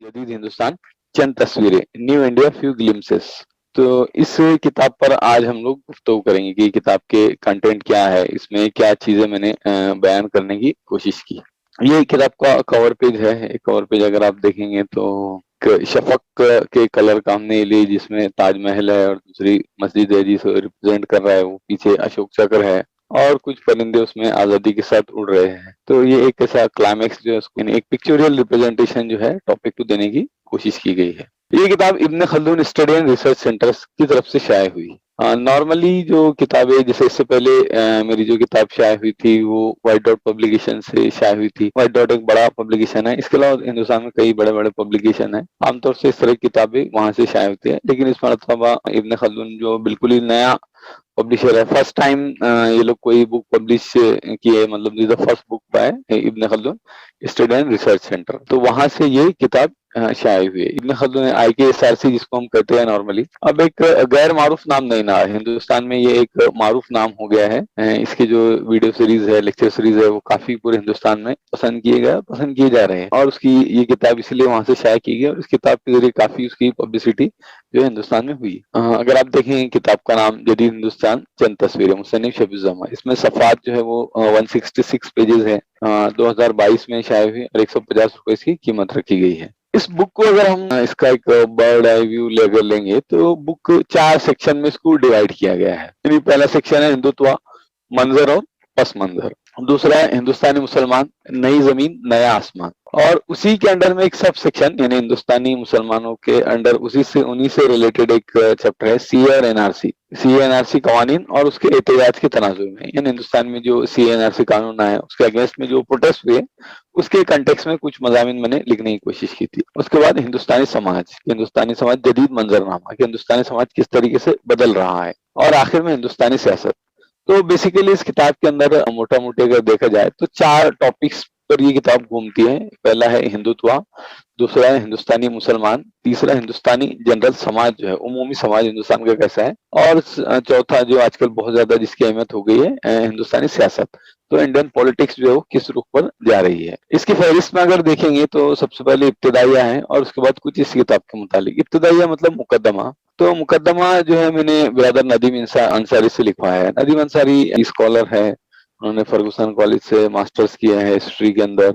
जदीद हिंदुस्तान चंद तस्वीरें, new India few glimpses. तो इस किताब पर आज हम लोग गुफ्तगू करेंगे कि किताब के कंटेंट क्या है, इसमें क्या चीजें मैंने बयान करने की कोशिश की। ये किताब का कवर पेज है। कवर पेज अगर आप देखेंगे तो शफक के कलर का हमने लिए, जिसमें ताजमहल है और दूसरी मस्जिद है जिसे रिप्रेजेंट कर रहा है, वो पीछे अशोक चक्र है और कुछ परिंदे उसमें आजादी के साथ उड़ रहे हैं। तो ये एक ऐसा क्लाइमेक्स जो है, उसको एक पिक्चोरियल रिप्रेजेंटेशन जो है टॉपिक को देने की कोशिश की गई है। ये किताब Ibn Khaldun study and research centre की तरफ से शाये हुई। नॉर्मली जो किताबें, जैसे इससे पहले मेरी जो किताब शाये हुई थी वो व्हाइट डॉट पब्लिकेशन से शाये हुई थी। व्हाइट डॉट एक बड़ा पब्लिकेशन है, इसके अलावा हिंदुस्तान में कई बड़े बड़े पब्लिकेशन है। आमतौर से इस तरह की किताबें वहां से शाये होती है, लेकिन इस मरतबा इब्न खल्दून जो बिल्कुल ही नया पब्लिशर है, फर्स्ट टाइम ये लोग कोई बुक पब्लिश किए, मतलब this the first book by ibn Khaldun study and research centre. तो वहां से ये किताब शाये हुई है। इब्न खल्दून IKSRC जिसको हम कहते हैं नॉर्मली, अब एक गैर मारूफ नाम नहीं ना, हिंदुस्तान में ये एक मारूफ नाम हो गया है। इसकी जो वीडियो सीरीज है, लेक्चर सीरीज है, वो काफी पूरे हिंदुस्तान में पसंद किए जा रहे हैं, और उसकी ये किताब इसलिए वहां से शाये की गई और इस किताब के जरिए काफी उसकी पब्लिसिटी जो हिंदुस्तान में हुई। अगर आप देखें किताब का नाम जदीद हिंदुस्तान चंद तस्वीरें, मुसन्निफ शफीजुज्जमा, इसमें सफ़ात जो है वो 166 पेजेस है। 2022 में शाये हुई और 150 रुपए इसकी कीमत रखी गई है। इस बुक को अगर हम इसका एक बर्ड आई व्यू लेकर लेंगे तो बुक 4 सेक्शन में इसको डिवाइड किया गया है। यानी पहला सेक्शन है हिंदुत्व, मंजर और पस मंजर। दूसरा है हिंदुस्तानी मुसलमान, नई जमीन नया आसमान, और उसी के अंडर में एक सब सेक्शन, यानी हिंदुस्तानी मुसलमानों के अंडर उन्हीं से रिलेटेड एक चैप्टर है CA-NRC कवानीन और उसके एहतियाज के तनाजुर में। यानी हिंदुस्तान में जो CA-NRC कानून आया उसके अगेंस्ट में जो प्रोटेस्ट हुए, उसके कंटेक्स्ट में कुछ मजामिन मैंने लिखने की कोशिश की थी। उसके बाद हिंदुस्तानी समाज जदीद मंजरनामा कि हिंदुस्तानी समाज किस तरीके से बदल रहा है, और आखिर में हिंदुस्तानी सियासत। तो बेसिकली इस किताब के अंदर मोटा मोटी अगर देखा जाए तो 4 टॉपिक्स पर ये किताब घूमती है। पहला है हिंदुत्व, दूसरा है हिंदुस्तानी मुसलमान, तीसरा हिंदुस्तानी जनरल समाज जो है, उमूमी समाज हिंदुस्तान का कैसा है, और चौथा जो आजकल बहुत ज्यादा जिसकी अहमियत हो गई है, हिंदुस्तानी सियासत। तो इंडियन पॉलिटिक्स जो है वो किस रुख पर जा रही है। इसकी फहरिस्त में अगर देखेंगे तो सबसे पहले इब्तिदाइया है और उसके बाद कुछ इस किताब के मुतालिक। इब्तिदाइया मतलब मुकदमा। तो मुकदमा जो है मैंने ब्रदर नदीम अंसारी से लिखवाया है। नदीम अंसारी स्कॉलर है, उन्होंने फर्गूसन कॉलेज से मास्टर्स किया है हिस्ट्री के अंदर,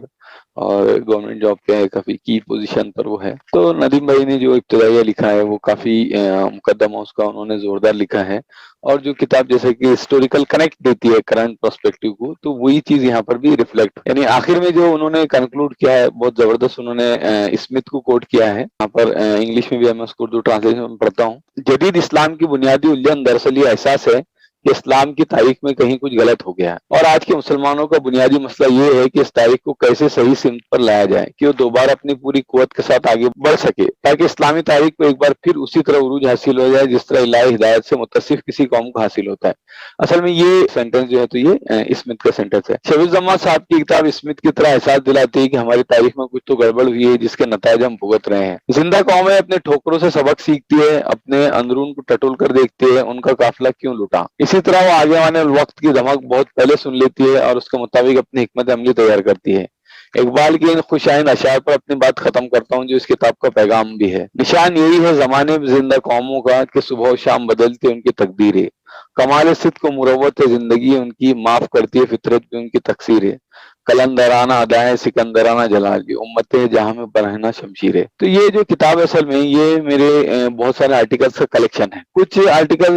और गवर्नमेंट जॉब पे है, काफी की पोजीशन पर वो है। तो नदीम भाई ने जो इब्तिदाइया लिखा है वो काफी मुकदमा उसका उन्होंने जोरदार लिखा है, और जो किताब जैसे कि हिस्टोरिकल कनेक्ट देती है करंट पर्सपेक्टिव को, तो वही चीज यहाँ पर भी रिफ्लेक्ट, यानी आखिर में जो उन्होंने कंक्लूड किया है बहुत जबरदस्त, उन्होंने स्मिथ को कोट किया है यहाँ पर। इंग्लिश में भी मैं उसको उर्दू ट्रांसलेशन में पढ़ता हूँ। जदीद इस्लाम की बुनियादी उलझन दरअसल ये एहसास है कि इस्लाम की तारीख में कहीं कुछ गलत हो गया है, और आज के मुसलमानों का बुनियादी मसला ये है कि इस तारीख को कैसे सही सिमत पर लाया जाए कि वो दोबारा अपनी पूरी कुव्वत के साथ आगे बढ़ सके, ताकि इस्लामी तारीख को एक बार फिर उसी तरह उरूज हासिल हो जाए जिस तरह इलाही हिदायत से मुत्तसिफ किसी कौम को हासिल होता है। असल में ये सेंटेंस जो है तो ये स्मिथ का सेंटेंस है। शफीजुज्जमा साहब की किताब स्मिथ की तरह एहसास दिलाती है कि हमारी तारीख में कुछ तो गड़बड़ हुई है जिसके नतायज हम भुगत रहे हैं। जिंदा कौमें अपने ठोकरों से सबक सीखती है, अपने अंदरून को टटोल कर देखती है, उनका काफिला क्यों लुटा। इसी तरह वो आगे आने वक्त की धमक बहुत पहले सुन लेती है और उसके मुताबिक अपनी हिकमत अमली तैयार करती है। इकबाल की इन खुशाइन अशार पर अपनी बात खत्म करता हूँ जो इस किताब का पैगाम भी है। निशान यही है जमाने में जिंदा कौमों का कि सुबह और शाम बदलती उनकी तकदीरें। कमाल सिद्क को मुरव्वत जिंदगी उनकी, माफ करती है फितरत भी उनकी तकसीर है। कलंदराना अदाएं सिकंदराना जलाल की उम्मत जहां में बरहना शमशीर है। तो ये जो किताब असल में ये मेरे बहुत सारे आर्टिकल्स का कलेक्शन है। कुछ आर्टिकल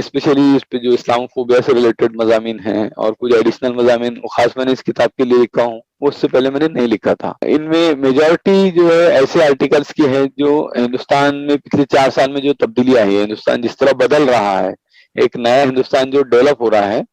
स्पेशली इस पे जो इस्लामोफोबिया से रिलेटेड मजामीन हैं, और कुछ एडिशनल मजामीन खास मैंने इस किताब के लिए लिखा हूँ, उससे पहले मैंने नहीं लिखा था। इनमें मेजॉरिटी जो है ऐसे आर्टिकल्स की है जो हिंदुस्तान में पिछले 4 साल में जो तब्दीली आई है, हिंदुस्तान जिस तरह बदल रहा है, एक नया हिंदुस्तान जो डेवलप हो रहा है,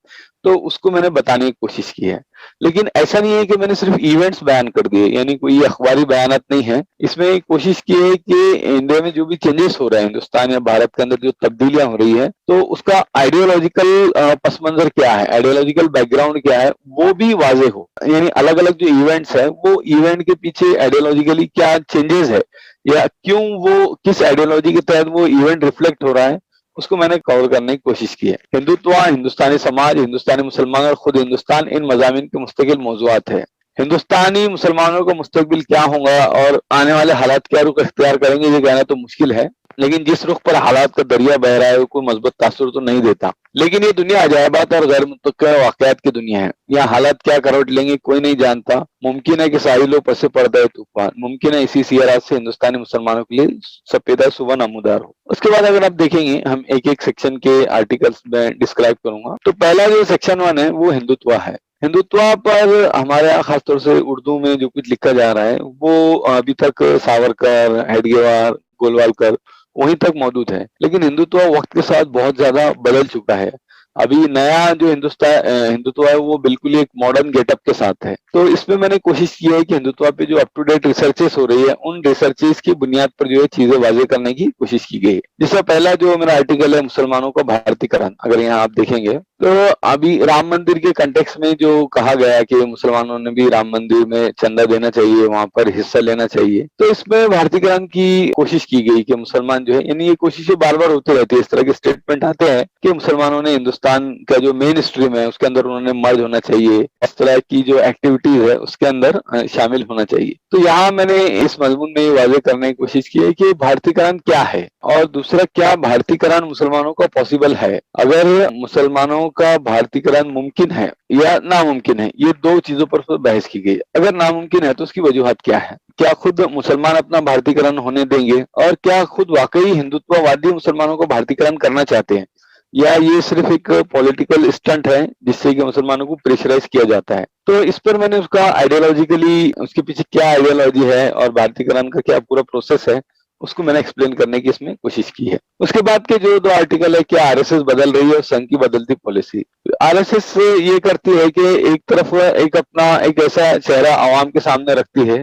तो उसको मैंने बताने की कोशिश की है। लेकिन ऐसा नहीं है कि मैंने सिर्फ इवेंट्स बयान कर दिए, यानी कोई अखबारी बयानात नहीं है। इसमें कोशिश की है कि इंडिया में जो भी चेंजेस हो रहे हैं, हिंदुस्तान या भारत के अंदर जो तब्दीलियां हो रही है, तो उसका आइडियोलॉजिकल पस मंजर क्या है, आइडियोलॉजिकल बैकग्राउंड क्या है, वो भी वाजे हो। यानी अलग अलग जो इवेंट्स है, वो इवेंट के पीछे आइडियोलॉजिकली क्या चेंजेस है, या क्यों वो किस आइडियोलॉजी के तहत वो इवेंट रिफ्लेक्ट हो रहा है, उसको मैंने कवर करने की कोशिश की है। हिंदुत्व, हिंदुस्तानी समाज, हिंदुस्तानी मुसलमान और खुद हिंदुस्तान इन मजामिन के मुस्तकिल मौजूआत है। हिंदुस्तानी मुसलमानों का मुस्तकबिल क्या होगा और आने वाले हालात क्या रुख इख्तियार करेंगे, ये कहना तो मुश्किल है, लेकिन जिस रुख पर हालात का दरिया बह रहा है वो कोई मजबूत तासुर तो नहीं देता। लेकिन ये दुनिया अजायबात और गैर मुतक्किल वाकयात की दुनिया है। यहाँ हालात क्या करवट लेंगे कोई नहीं जानता। मुमकिन है कि साहिलों पर से पड़ जाए तूफान, मुमकिन है इसी सियारात से हिंदुस्तानी मुसलमानों के लिए सफेदा सुबह नमूदार हो। उसके बाद अगर आप देखेंगे, हम एक एक सेक्शन के आर्टिकल्स में डिस्क्राइब करूंगा। तो पहला जो सेक्शन 1 है वो हिंदुत्व है। हिंदुत्व पर हमारे यहाँ खासतौर से उर्दू में जो कुछ लिखा जा रहा है वो अभी तक सावरकर, हेडगेवार, गोलवालकर वहीं तक मौजूद है। लेकिन हिंदुत्व वक्त के साथ बहुत ज्यादा बदल चुका है। अभी नया जो हिंदुत्व है वो बिल्कुल ही एक मॉडर्न गेटअप के साथ है। तो इसमें मैंने कोशिश की है कि हिंदुत्व पे जो अप टू डेट रिसर्चेस हो रही है उन रिसर्चेस की बुनियाद पर जो है चीजें वाजे करने की कोशिश की गई है। जिसका पहला जो मेरा आर्टिकल है मुसलमानों का भारतीकरण, अगर यहाँ आप देखेंगे तो अभी राम मंदिर के कंटेक्स्ट में जो कहा गया कि मुसलमानों ने भी राम मंदिर में चंदा देना चाहिए, वहां पर हिस्सा लेना चाहिए, तो इसमें भारतीकरण की कोशिश की गई कि मुसलमान जो है, यानी ये कोशिशें बार बार होती रहती है, इस तरह के स्टेटमेंट आते हैं कि मुसलमानों ने हिंदुस्तान का जो मेन स्ट्रीम है उसके अंदर उन्होंने मर्ज होना चाहिए, इस तरह की जो एक्टिविटीज है उसके अंदर शामिल होना चाहिए। तो यहाँ मैंने इस मजमून में ये वाजे करने की कोशिश की है कि भारतीकरण क्या है और दूसरा क्या भारतीकरण मुसलमानों का पॉसिबल है। अगर मुसलमानों का भारतीकरण मुमकिन है या नामुमकिन है, ये दो चीजों पर बहस की गई। अगर नामुमकिन है तो उसकी वजूहत क्या है, क्या खुद मुसलमान अपना भारतीकरण होने देंगे और क्या खुद वाकई हिंदुत्ववादी मुसलमानों को भारतीकरण करना चाहते हैं, या ये सिर्फ एक पॉलिटिकल स्टंट है जिससे कि मुसलमानों को प्रेशराइज किया जाता है। तो इस पर मैंने उसका आइडियोलॉजिकली उसके पीछे क्या आइडियोलॉजी है और भारतीकरण का क्या पूरा प्रोसेस है उसको मैंने एक्सप्लेन करने की इसमें कोशिश की है। उसके बाद के जो दो आर्टिकल है, क्या आरएसएस बदल रही है और संघ की बदलती पॉलिसी। आरएसएस ये करती है कि एक तरफ एक अपना एक ऐसा चेहरा आवाम के सामने रखती है,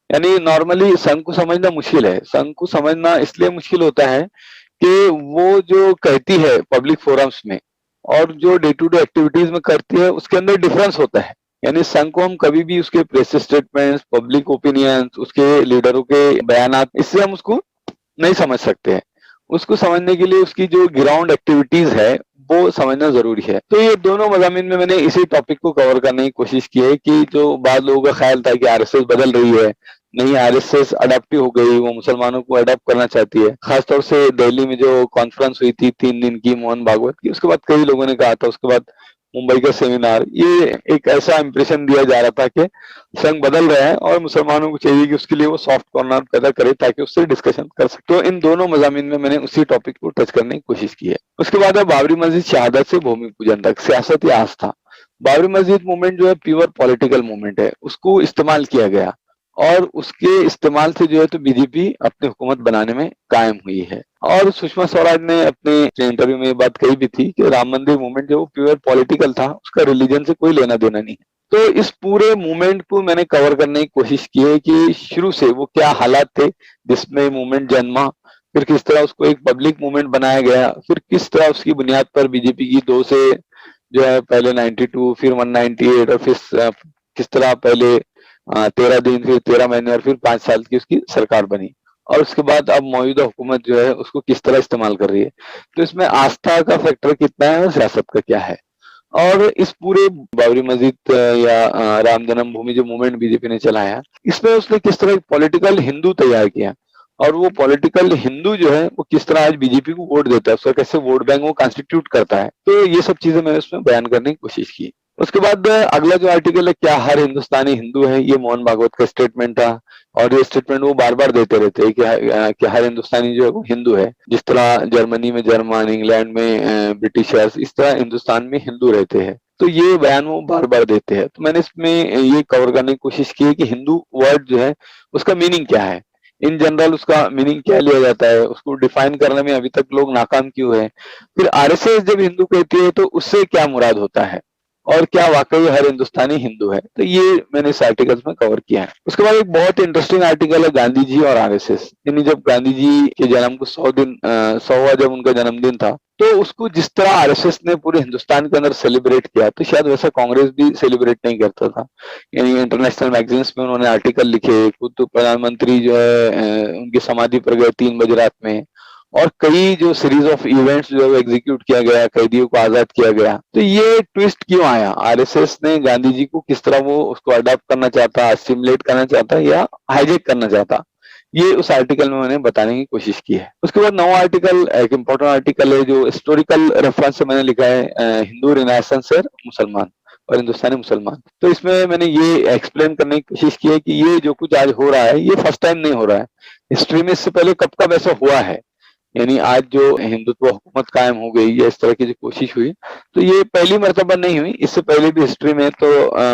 यानी नॉर्मली संघ को समझना मुश्किल है। संघ को समझना इसलिए मुश्किल होता है कि वो जो कहती है पब्लिक फोरम्स में और जो डे टू डे एक्टिविटीज में करती है उसके अंदर डिफरेंस होता है। यानी संघ को हम कभी भी उसके प्रेस स्टेटमेंट्स, पब्लिक ओपिनियंस, उसके लीडरों के बयानात, इससे हम उसको नहीं समझ सकते हैं। उसको समझने के लिए उसकी जो ग्राउंड एक्टिविटीज है वो समझना जरूरी है। तो ये दोनों मज़ामीन में मैंने इसी टॉपिक को कवर करने की कोशिश की है कि जो बाद लोगों का ख्याल था कि आरएसएस बदल रही है, नहीं, आरएसएस अडॉप्टिव हो गई, वो मुसलमानों को अडॉप्ट करना चाहती है। खासतौर से दिल्ली में जो कॉन्फ्रेंस हुई थी 3 दिन की मोहन भागवत की, उसके बाद कई लोगों ने कहा था, उसके बाद मुंबई का सेमिनार, ये एक ऐसा इंप्रेशन दिया जा रहा था कि संघ बदल रहा है और मुसलमानों को चाहिए कि उसके लिए वो सॉफ्ट कॉर्नर पैदा करे ताकि उससे डिस्कशन कर सके। तो इन दोनों मज़ामीन में मैंने उसी टॉपिक को टच करने की कोशिश की है। उसके बाद है बाबरी मस्जिद शहादत से भूमि पूजन तक, सियासत या आस्था। बाबरी मस्जिद मूवमेंट जो है प्योर पॉलिटिकल मूवमेंट है, उसको इस्तेमाल किया गया और उसके इस्तेमाल से जो है तो बीजेपी अपनी हुकूमत बनाने में कायम हुई है। और सुषमा स्वराज ने अपने इंटरव्यू में ये बात कही भी थी कि राम मंदिर मूवमेंट जो प्योर पॉलिटिकल था, उसका रिलीजन से कोई लेना देना नहीं है। तो इस पूरे मूवमेंट को मैंने कवर करने की कोशिश की है कि शुरू से वो क्या हालात थे जिसमें मूवमेंट जन्मा, फिर किस तरह उसको एक पब्लिक मूवमेंट बनाया गया, फिर किस तरह उसकी बुनियाद पर बीजेपी की 2 से जो है पहले 92 फिर 198 और फिर किस तरह पहले 13 दिन, फिर 13 महीने और फिर 5 साल की उसकी सरकार बनी, और उसके बाद अब मौजूदा हुकूमत जो है उसको किस तरह इस्तेमाल कर रही है। तो इसमें आस्था का फैक्टर कितना है और सियासत का क्या है। और इस पूरे बाबरी मस्जिद या राम जन्मभूमि जो मूवमेंट बीजेपी ने चलाया, इसमें उसने किस तरह पॉलिटिकल हिंदू तैयार किया और वो पॉलिटिकल हिंदू जो है वो किस तरह आज बीजेपी को वोट देता है, उसका कैसे वोट बैंक वो कॉन्स्टिट्यूट करता है। तो ये सब चीजें मैंने उसमें बयान करने की कोशिश की। उसके बाद अगला जो आर्टिकल है, क्या हर हिंदुस्तानी हिंदू है, ये मोहन भागवत का स्टेटमेंट था और ये स्टेटमेंट वो बार बार देते रहते हैं कि हर हिंदुस्तानी जो है वो हिंदू है। जिस तरह जर्मनी में जर्मन, इंग्लैंड में ब्रिटिशर्स, इस तरह हिंदुस्तान में हिंदू रहते हैं। तो ये बयान वो बार बार देते हैं। तो मैंने इसमें ये कवर करने की कोशिश की है कि हिंदू वर्ड जो है उसका मीनिंग क्या है, इन जनरल उसका मीनिंग क्या लिया जाता है, उसको डिफाइन करने में अभी तक लोग नाकाम क्यों है। फिर आरएसएस जब हिंदू कहती है तो उससे क्या मुराद होता है और क्या वाकई हर हिंदुस्तानी हिंदू है। तो ये मैंने इस आर्टिकल्स में कवर किया है। उसके बाद एक बहुत इंटरेस्टिंग आर्टिकल है गांधी जी और आरएसएस। यानी जब गांधी जी के जन्म को 100वां जब उनका जन्मदिन था, तो उसको जिस तरह आरएसएस ने पूरे हिंदुस्तान के अंदर सेलिब्रेट किया, तो शायद वैसा कांग्रेस भी सेलिब्रेट नहीं करता था। यानी इंटरनेशनल मैगजीन्स में उन्होंने आर्टिकल लिखे, खुद तो प्रधानमंत्री जो है उनकी समाधि पर गए 3 बजे रात में, और कई जो सीरीज ऑफ इवेंट्स जो है एग्जीक्यूट किया गया, कैदियों को आजाद किया गया। तो ये ट्विस्ट क्यों आया? आरएसएस ने गांधी जी को किस तरह वो उसको अडॉप्ट करना चाहता, असिमुलेट करना चाहता या हाईजेक करना चाहता, ये उस आर्टिकल में मैंने बताने की कोशिश की है। उसके बाद नवा आर्टिकल एक इम्पोर्टेंट आर्टिकल है जो हिस्टोरिकल रेफरेंस से मैंने लिखा है, हिंदू रिनाइसेंस और मुसलमान और हिंदुस्तानी मुसलमान। तो इसमें मैंने ये एक्सप्लेन करने की कोशिश की है कि ये जो कुछ आज हो रहा है ये फर्स्ट टाइम नहीं हो रहा है। हिस्ट्री में इससे पहले कब कब ऐसा हुआ है, यानी आज जो हिंदुत्व हुकूमत कायम हो गई या इस तरह की जो कोशिश हुई, तो ये पहली मर्तबा नहीं हुई। इससे पहले भी हिस्ट्री में तो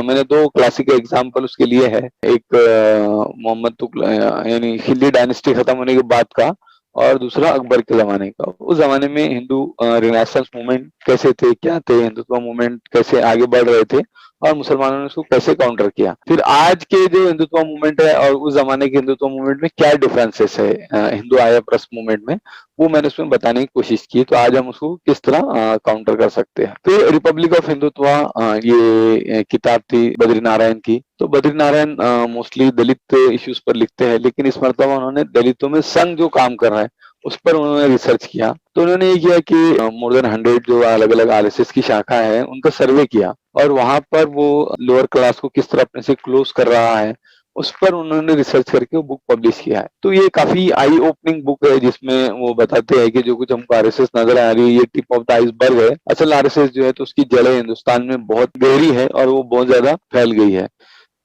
मैंने दो क्लासिक एग्जाम्पल उसके लिए है। एक मोहम्मद यानी खिलजी डायनेस्टी खत्म होने के बाद का, और दूसरा अकबर के जमाने का। उस जमाने में हिंदू रिनाइसेंस मूवमेंट कैसे थे, क्या थे, हिंदुत्व मूवमेंट कैसे आगे बढ़ रहे थे और मुसलमानों ने उसको कैसे काउंटर किया। फिर आज के जो हिंदुत्व मूवमेंट है और उस जमाने के हिंदुत्व मूवमेंट में क्या डिफरेंसेस है हिंदू आर्य प्रेस मूवमेंट में, वो मैंने उसमें बताने की कोशिश की। तो आज हम उसको किस तरह काउंटर कर सकते हैं। फिर रिपब्लिक ऑफ हिंदुत्व, ये किताब थी बद्री नारायण की। तो बद्री नारायण मोस्टली दलित इश्यूज पर लिखते हैं, लेकिन इस मरतबा उन्होंने दलितों में संघ जो काम कर रहा है उस पर उन्होंने रिसर्च किया। तो उन्होंने ये किया कि मोर देन 100 जो अलग अलग आरएसएस की शाखा है उनका सर्वे किया, और वहां पर वो लोअर क्लास को किस तरह अपने से क्लोज कर रहा है उस पर उन्होंने रिसर्च करके वो बुक पब्लिश किया है। तो ये काफी आई ओपनिंग बुक है, जिसमें वो बताते हैं कि जो कुछ हमको आरएसएस नजर आ रही है ये टिप ऑफ द आइसबर्ग है। असल आरएसएस जो है तो उसकी जड़ें हिंदुस्तान में बहुत गहरी है और वो बहुत ज्यादा फैल गई है।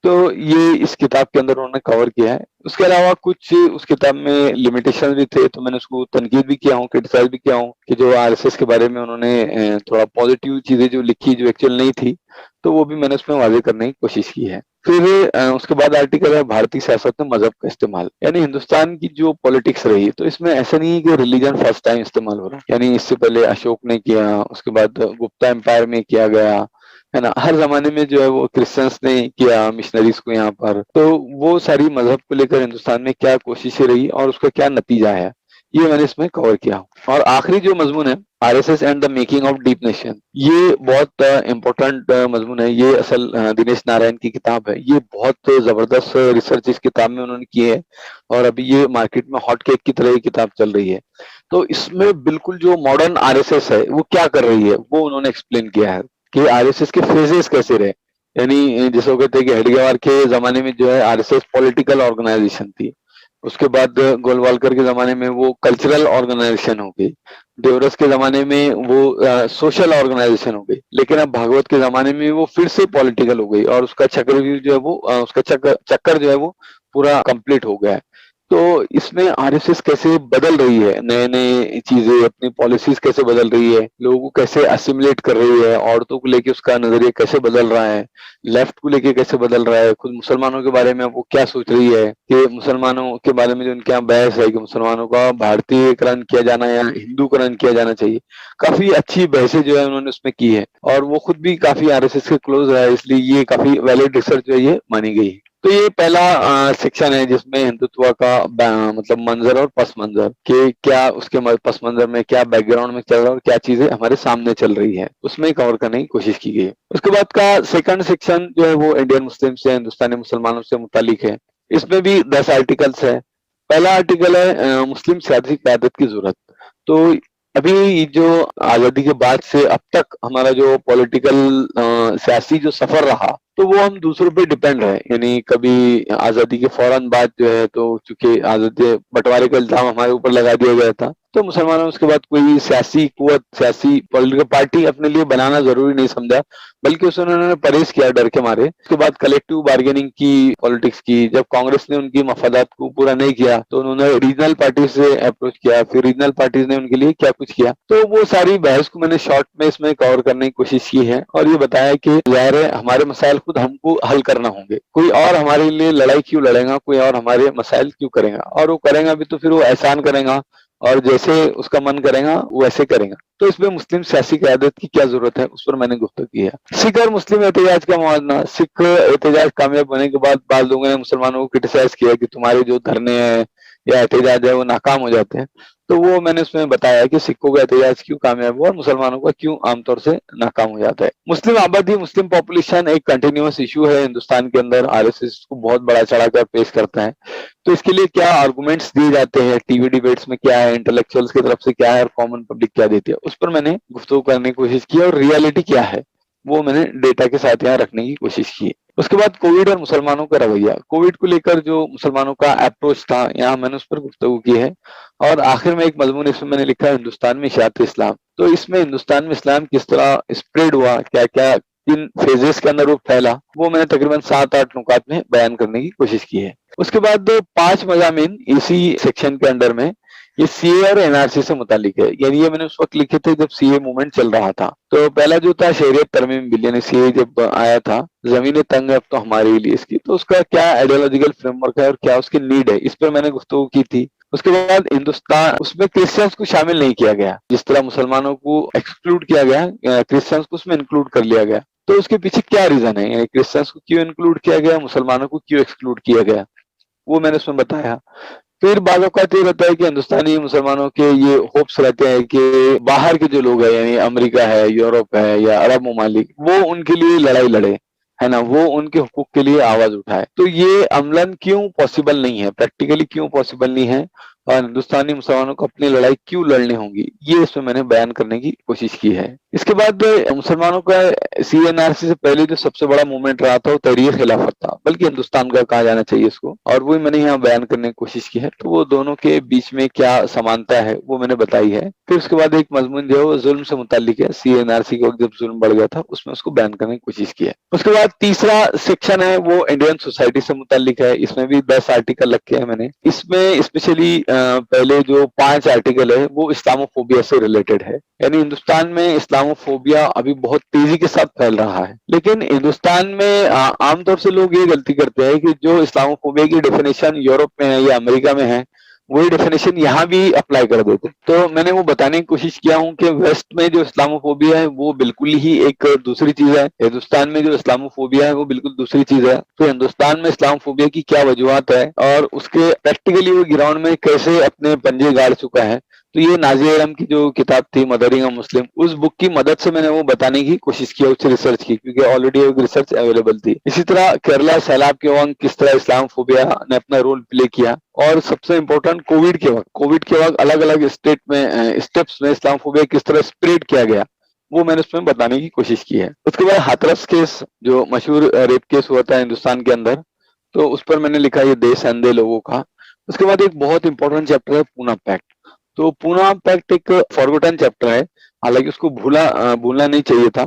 तो ये इस किताब के अंदर उन्होंने कवर किया है। उसके अलावा कुछ उस किताब में लिमिटेशन भी थे, तो मैंने उसको तनकीद भी किया हूँ, क्रिटिसाइज भी किया हूँ कि जो आरएसएस के बारे में उन्होंने थोड़ा पॉजिटिव चीजें जो लिखी जो एक्चुअल नहीं थी, तो वो भी मैंने उसमें वाजे करने की कोशिश की है। फिर उसके बाद आर्टिकल है भारतीय सियासत में मजहब का इस्तेमाल, यानी हिंदुस्तान की जो पॉलिटिक्स रही, तो इसमें ऐसा नहीं है कि रिलीजन फर्स्ट टाइम इस्तेमाल हो रहा है। यानी इससे पहले अशोक ने किया, उसके बाद गुप्ता एम्पायर में किया गया, है ना। हर जमाने में जो है वो क्रिश्चियंस ने किया मिशनरीज को यहाँ पर। तो वो सारी मजहब को लेकर हिंदुस्तान में क्या कोशिशें रही और उसका क्या नतीजा है, ये मैंने इसमें कवर किया। और आखिरी जो मजमून है RSS and the making of deep nation, ये बहुत इम्पोर्टेंट मजमून है। ये असल दिनेश नारायण की किताब है। ये बहुत जबरदस्त रिसर्च इस किताब में उन्होंने की है, और अभी ये मार्केट में हॉट केक की तरह ये किताब चल रही है। तो इसमें बिल्कुल जो मॉडर्न आरएसएस है वो क्या कर रही है वो उन्होंने एक्सप्लेन किया है कि आरएसएस के फेजेस कैसे रहे। यानी जैसे वो कहते हैं कि हेडगेवार के जमाने में जो है आरएसएस पॉलिटिकल ऑर्गेनाइजेशन थी, उसके बाद गोलवालकर के जमाने में वो कल्चरल ऑर्गेनाइजेशन हो गई, देवरस के जमाने में वो सोशल ऑर्गेनाइजेशन हो गई, लेकिन अब भागवत के जमाने में वो फिर से पॉलिटिकल हो गई और उसका चक्रव्यूह जो है वो उसका चक्कर जो है वो पूरा कंप्लीट हो गया है। तो इसमें आरएसएस कैसे बदल रही है, नए नए चीजें, अपनी पॉलिसीज कैसे बदल रही है, लोगों को कैसे असिमुलेट कर रही है, औरतों को लेके उसका नजरिया कैसे बदल रहा है, लेफ्ट को लेके कैसे बदल रहा है, खुद मुसलमानों के बारे में वो क्या सोच रही है कि मुसलमानों के बारे में जो उनके यहाँ बहस है कि मुसलमानों का भारतीयकरण किया जाना या हिंदूकरण किया जाना चाहिए। काफी अच्छी बहसें जो है उन्होंने उसमें की है, और वो खुद भी काफी आरएसएस के क्लोज रहा है, इसलिए ये काफी वैलिड रिसर्च जो है ये मानी गई है। तो ये पहला सेक्शन है जिसमें हिंदुत्व का मतलब मंजर और पस मंजर के क्या, उसके पस मंजर में क्या बैकग्राउंड में चल रहा है और क्या चीजें हमारे सामने चल रही है, उसमें कवर करने की कोशिश की गई है। उसके बाद का सेकंड सेक्शन जो है वो इंडियन मुस्लिम से, हिंदुस्तानी मुसलमानों से मुतालिक है। इसमें भी 10 आर्टिकल्स है। पहला आर्टिकल है मुस्लिम सियासी क़यादत की जरूरत। तो अभी जो आजादी के बाद से अब तक हमारा जो पॉलिटिकल सियासी जो सफर रहा, तो वो हम दूसरों पे डिपेंड रहे। यानी कभी आजादी के फौरन बाद जो है, तो चूंकि आजादी बंटवारे का इल्जाम हमारे ऊपर लगा दिया गया था, तो मुसलमानों ने उसके बाद कोई सियासी कुव्वत, सियासी पॉलिटिकल पार्टी अपने लिए बनाना जरूरी नहीं समझा, बल्कि उसे उन्होंने परहेज किया डर के मारे। उसके बाद कलेक्टिव बार्गेनिंग की पॉलिटिक्स की। जब कांग्रेस ने उनकी मफादात को पूरा नहीं किया तो उन्होंने रीजनल पार्टी से अप्रोच किया, फिर रीजनल पार्टीज ने उनके लिए क्या कुछ किया। तो वो सारी बहस को मैंने शॉर्ट में इसमें कवर करने की कोशिश की है, और ये बताया कि जाहिर है हमारे मसाइल खुद हमको हल करना होंगे। कोई और हमारे लिए लड़ाई क्यों लड़ेगा, कोई और हमारे मसाइल क्यों करेगा, और वो करेगा भी तो फिर वो एहसान करेगा और जैसे उसका मन करेगा वो ऐसे करेगा। तो इसमें मुस्लिम सियासी क़यादत की क्या जरूरत है उस पर मैंने गुफ्तगू की है। सिख और मुस्लिम एहतजाज का मुआवजा। सिख एहतजाज कामयाब होने के बाद बाद लोगों ने मुसलमानों को क्रिटिसाइज किया कि तुम्हारे जो धरने हैं या एहतजाज है वो नाकाम हो जाते हैं। तो वो मैंने उसमें बताया कि सिखों का एहतजाज क्यों कामयाब हुआ और मुसलमानों का क्यों आमतौर से नाकाम हो जाता है। मुस्लिम आबादी, मुस्लिम पॉपुलेशन एक कंटिन्यूअस इशू है हिंदुस्तान के अंदर। आरएसएस को बहुत बड़ा चढ़ाकर पेश करता है। तो इसके लिए क्या आर्गुमेंट्स दिए जाते हैं, टीवी डिबेट्स में क्या है, इंटेलेक्चुअल्स की तरफ से क्या है और कॉमन पब्लिक क्या देती है, उस पर मैंने गुफ्तगू करने की कोशिश की और रियलिटी क्या है वो मैंने डेटा के साथ यहाँ रखने की कोशिश की। उसके बाद कोविड और मुसलमानों का रवैया, कोविड को लेकर जो मुसलमानों का अप्रोच था यहाँ मैंने उस पर गुफ्तगू की है। और आखिर में एक मजमून इसमें मैंने लिखा है हिंदुस्तान में इशाअत इस्लाम। तो इसमें हिंदुस्तान में इस्लाम किस तरह स्प्रेड हुआ, क्या क्या किन फेजेस के अंदर वो फैला, वो मैंने तकरीबन 7-8 नुकात में बयान करने की कोशिश की है। उसके बाद 5 मज़ामीन इसी सेक्शन के अंडर में ये सीए और एनआरसी से मुतालिक है। यानी ये मैंने उस वक्त लिखे थे जब सीए मूवमेंट चल रहा था। तो पहला जो था शहरियत तरमीम बिल, यानी सीए जब आया था, जमीनें तंग है अब तो हमारे लिए इसकी, तो उसका क्या आइडियोलॉजिकल फ्रेमवर्क है और क्या उसकी नीड है, इस पर मैंने गुफ्तगू की थी। उसके बाद हिंदुस्तान, उसमें क्रिश्चियंस को शामिल नहीं किया गया, जिस तरह मुसलमानों को एक्सक्लूड किया गया क्रिश्चियंस को उसमें इंक्लूड कर लिया गया। तो उसके पीछे क्या रीजन है, यानी क्रिश्चियंस को क्यों इंक्लूड किया गया, मुसलमानों को क्यों एक्सक्लूड किया गया, वो मैंने उसमें बताया। फिर बाद औक़ात ये रहता है कि हिंदुस्तानी मुसलमानों के ये होप्स रहते हैं कि बाहर के जो लोग हैं, यानी अमेरिका है, यूरोप है या अरब ममालिक, वो उनके लिए लड़ाई लड़े, है ना, वो उनके हुकूक के लिए आवाज उठाए। तो ये अमलन क्यों पॉसिबल नहीं है, प्रैक्टिकली क्यों पॉसिबल नहीं है और हिंदुस्तानी मुसलमानों को अपनी लड़ाई क्यों लड़नी होगी, ये इसमें मैंने बयान करने की कोशिश की है। इसके बाद मुसलमानों का सीएनआरसी से पहले जो सबसे बड़ा मूवमेंट रहा था वो तहरीर खिलाफत था, बल्कि हिंदुस्तान का कहा जाना चाहिए इसको, और वही मैंने यहाँ बयान करने की कोशिश की है। तो वो दोनों के बीच में क्या समानता है वो मैंने बताई है। फिर उसके बाद एक मजमून जो है वो जुल्म से मुताल्लिक है, सीएनआरसी के वक्त जब जुल्म बढ़ गया था उसमें उसको बयान करने की कोशिश की है। उसके बाद तीसरा सेक्शन है वो इंडियन सोसाइटी से मुताल्लिक है। इसमें भी 10 आर्टिकल रखे हैं मैंने। इसमें स्पेशली पहले जो 5 आर्टिकल है वो इस्लामोफोबिया से रिलेटेड है। यानी हिंदुस्तान में इस्लामोफोबिया अभी बहुत तेजी के साथ फैल रहा है, लेकिन हिंदुस्तान में आमतौर से लोग ये गलती करते हैं कि जो इस्लामोफोबिया की डेफिनेशन यूरोप में है या अमेरिका में है, वही डेफिनेशन यहाँ भी अप्लाई कर देते। तो मैंने वो बताने की कोशिश किया हूँ कि वेस्ट में जो इस्लामोफोबिया है वो बिल्कुल ही एक दूसरी चीज है, हिंदुस्तान में जो इस्लामोफोबिया है वो बिल्कुल दूसरी चीज है। तो हिंदुस्तान में इस्लामोफोबिया की क्या वजूहत है और उसके प्रैक्टिकली वो ग्राउंड में कैसे अपने पंजे गाड़ चुका है, तो ये नाज़िर इल्म की जो किताब थी मदरिंग ऑफ मुस्लिम, उस बुक की मदद से मैंने वो बताने की कोशिश किया, उससे रिसर्च की, क्योंकि ऑलरेडी एक रिसर्च अवेलेबल थी। इसी तरह केरला सैलाब के वक्त किस तरह इस्लामोफोबिया ने अपना रोल प्ले किया, और सबसे इम्पोर्टेंट कोविड के वक्त अलग अलग स्टेट में स्टेप्स में इस्लामोफोबिया किस तरह स्प्रेड किया गया, वो मैंने उसमें बताने की कोशिश की है। उसके बाद हाथरस केस, जो मशहूर रेप केस हुआ था हिंदुस्तान के अंदर, तो उस पर मैंने लिखा ये देश अंधे लोगों का। उसके बाद एक बहुत इंपॉर्टेंट चैप्टर है पूना पैक्ट। तो पूना पैक्ट एक फॉरगॉटन चैप्टर है, हालांकि उसको भूलना नहीं चाहिए था।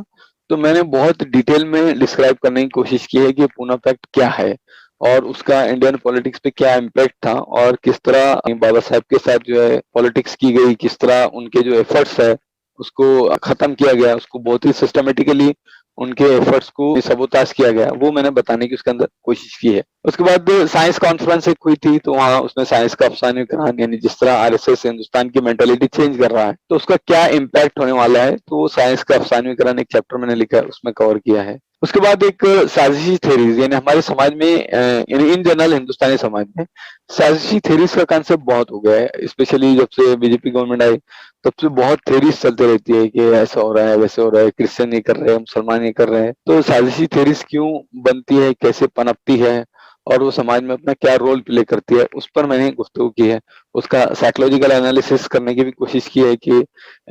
तो मैंने बहुत डिटेल में डिस्क्राइब करने की कोशिश की है कि पूना पैक्ट क्या है और उसका इंडियन पॉलिटिक्स पे क्या इम्पैक्ट था और किस तरह बाबा साहब के साथ जो है पॉलिटिक्स की गई, किस तरह उनके जो एफर्ट्स है उसको खत्म किया गया, उसको बहुत ही सिस्टमेटिकली उनके एफर्ट्स को सबोताज किया गया, वो मैंने बताने की उसके अंदर कोशिश की है। उसके बाद साइंस कॉन्फ्रेंस एक हुई थी, तो वहाँ उसमें साइंस का अफसाने कहानी, यानी जिस तरह आरएसएस हिंदुस्तान की मेंटालिटी चेंज कर रहा है तो उसका क्या इम्पैक्ट होने वाला है, तो वो साइंस का अफसानीकरण एक चैप्टर मैंने लिखा है, उसमें कवर किया है। उसके बाद एक साजिशी थेरीज, यानी हमारे समाज में यानी इन जनरल हिंदुस्तानी समाज में साजिशी थेरीज का कॉन्सेप्ट बहुत हो गया है, स्पेशली जब से बीजेपी गवर्नमेंट आई तब से बहुत थेरीज चलते रहती है कि ऐसा हो रहा है, वैसे हो रहा है, क्रिश्चियन ये कर रहे हैं, मुसलमान ये कर रहे हैं। तो साजिशी थेरीज क्यों बनती है, कैसे पनपती है और वो समाज में अपना क्या रोल प्ले करती है, उस पर मैंने गुफ्तगू की है। उसका साइकोलॉजिकल एनालिसिस करने की भी कोशिश की है कि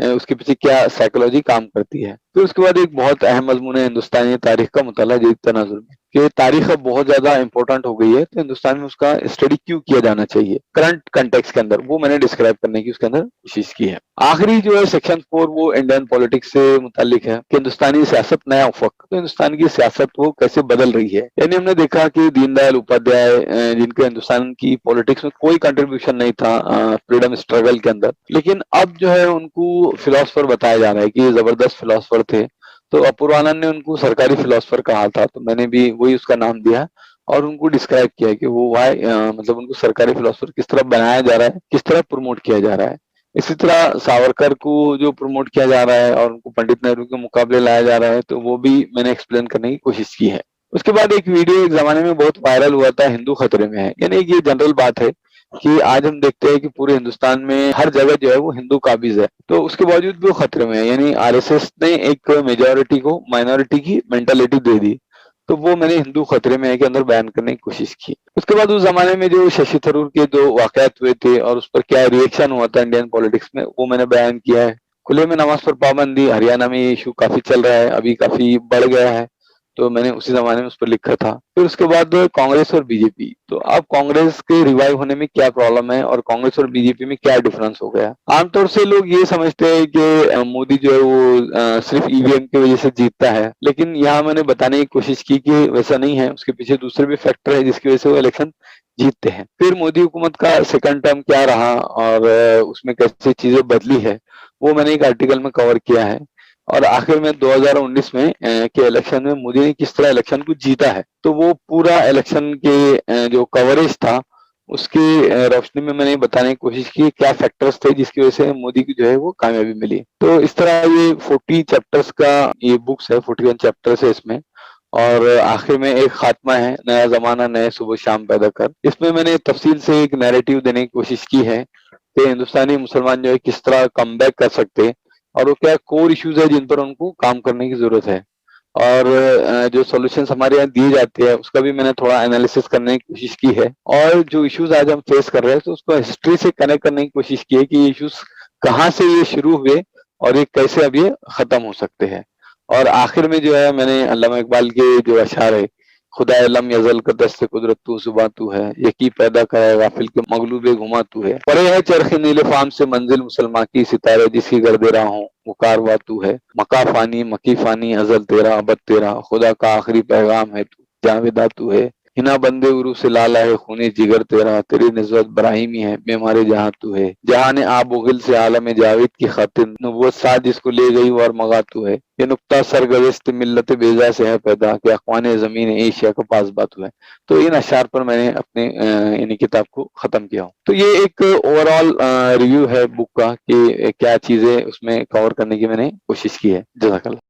उसके पीछे क्या साइकोलॉजी काम करती है। फिर उसके बाद एक बहुत अहम मजमून है हिंदुस्तानी तारीख का मुताला जदीद तनाजुर में, कि तारीख अब बहुत ज्यादा इंपॉर्टेंट हो गई है, तो हिंदुस्तान में उसका स्टडी क्यों किया जाना चाहिए करंट कंटेक्स्ट के अंदर, वो मैंने डिस्क्राइब करने की उसके अंदर कोशिश की है। आखिरी जो है सेक्शन 4 वो इंडियन पॉलिटिक्स से मुतालिक है कि हिंदुस्तानी सियासत नया उफक, तो हिंदुस्तान की सियासत वो कैसे बदल रही है। यानी हमने देखा कि दीनदयाल उपाध्याय जिनके हिंदुस्तान की पॉलिटिक्स में कोई कंट्रीब्यूशन नहीं था फ्रीडम स्ट्रगल के अंदर, लेकिन अब जो है उनको फिलोसफर बताया जा रहा है कि जबरदस्त फिलोसफर थे। तो अपूर्वानंद ने उनको सरकारी फिलोसफर कहा था, तो मैंने भी वही उसका नाम दिया और उनको डिस्क्राइब किया कि वो वाई मतलब उनको सरकारी फिलोसफर किस तरह बनाया जा रहा है, किस तरह प्रमोट किया जा रहा है। इसी तरह सावरकर को जो प्रमोट किया जा रहा है और उनको पंडित नेहरू के मुकाबले लाया जा रहा है, तो वो भी मैंने एक्सप्लेन करने की कोशिश की है। उसके बाद एक वीडियो एक जमाने में बहुत वायरल हुआ था, हिंदू खतरे में है, यानी ये जनरल बात है कि आज हम देखते हैं कि पूरे हिंदुस्तान में हर जगह जो है वो हिंदू काबिज है, तो उसके बावजूद भी वो खतरे में है। यानी आरएसएस ने एक मेजॉरिटी को माइनॉरिटी की मेंटालिटी दे दी, तो वो मैंने हिंदू खतरे में है के अंदर बयान करने की कोशिश की। उसके बाद उस जमाने में जो शशि थरूर के जो वाकयात हुए थे और उस पर क्या रिएक्शन हुआ था इंडियन पॉलिटिक्स में, वो मैंने बयान किया है। खुले में नमाज पर पाबंदी, हरियाणा में ये इशू काफी चल रहा है, अभी काफी बढ़ गया है, तो मैंने उसी जमाने में उस पर लिखा था। फिर उसके बाद कांग्रेस और बीजेपी, तो अब कांग्रेस के रिवाइव होने में क्या प्रॉब्लम है और कांग्रेस और बीजेपी में क्या डिफरेंस हो गया। आमतौर से लोग ये समझते हैं कि मोदी जो है वो सिर्फ ईवीएम की वजह से जीतता है, लेकिन यहाँ मैंने बताने की कोशिश की कि वैसा नहीं है, उसके पीछे दूसरे भी फैक्टर है जिसकी वजह से वो इलेक्शन जीतते हैं। फिर मोदी हुकूमत का सेकंड टर्म क्या रहा और उसमें कैसे चीजें बदली है, वो मैंने एक आर्टिकल में कवर किया है। और आखिर में 2019 में के इलेक्शन में मोदी ने किस तरह इलेक्शन को जीता है, तो वो पूरा इलेक्शन के जो कवरेज था उसकी रोशनी में मैंने बताने की कोशिश की क्या फैक्टर्स थे जिसकी वजह से मोदी की जो है वो कामयाबी मिली। तो इस तरह ये 40 चैप्टर्स का ये बुक्स है, 41 चैप्टर्स है इसमें, और आखिर में एक खात्मा है, नया जमाना नए सुबह शाम पैदा कर। इसमें मैंने तफसील से एक नैरेटिव देने की कोशिश की है कि हिंदुस्तानी मुसलमान जो है किस तरह कमबैक कर सकते हैं और वो क्या कोर इश्यूज है जिन पर उनको काम करने की जरूरत है, और जो सॉल्यूशंस हमारे यहाँ दिए जाते हैं उसका भी मैंने थोड़ा एनालिसिस करने की कोशिश की है। और जो इश्यूज आज हम फेस कर रहे हैं तो उसको हिस्ट्री से कनेक्ट करने की कोशिश की है कि ये इश्यूज कहाँ से ये शुरू हुए और ये कैसे अब ये खत्म हो सकते हैं। और आखिर में जो है मैंने अल्लामा इकबाल के जो अशार है, खुदा लम यजल का दस्त कुदरत तू जुबा तू है, यकी पैदा करे गाफिल के मगलूबे घुमा तू है, परे है चरखे नीले फाम से मंजिल मुसलमान की सितारे जिसकी गर्दे रहा हूँ वो कारवा तू है, मका फानी मकी फानी अजल तेरा अबद तेरा, खुदा का आखिरी पैगाम है तू, जावेदा तू है, हिना बंदे उरू से लाला है खूनी जिगर तेरा, तेरी निस्बत इब्राहिमी है बेमारे जहाँ तू है, जहाँ ने आबोगिल से आलम जावेद की खातिर नबूवत साथ जिसको ले गई और मगा तू है, ये नुक्ता सरगज़श्त मिल्लत बेजा से है पैदा कि अक़वाने ज़मीन एशिया का पास बात हुआ है। तो इन अशार पर मैंने अपने यानी किताब को ख़त्म किया हूँ। तो ये एक ओवरऑल रिव्यू है बुक का कि क्या चीज़ें उसमें कवर करने की मैंने कोशिश की है। जज़ाकल्लाह।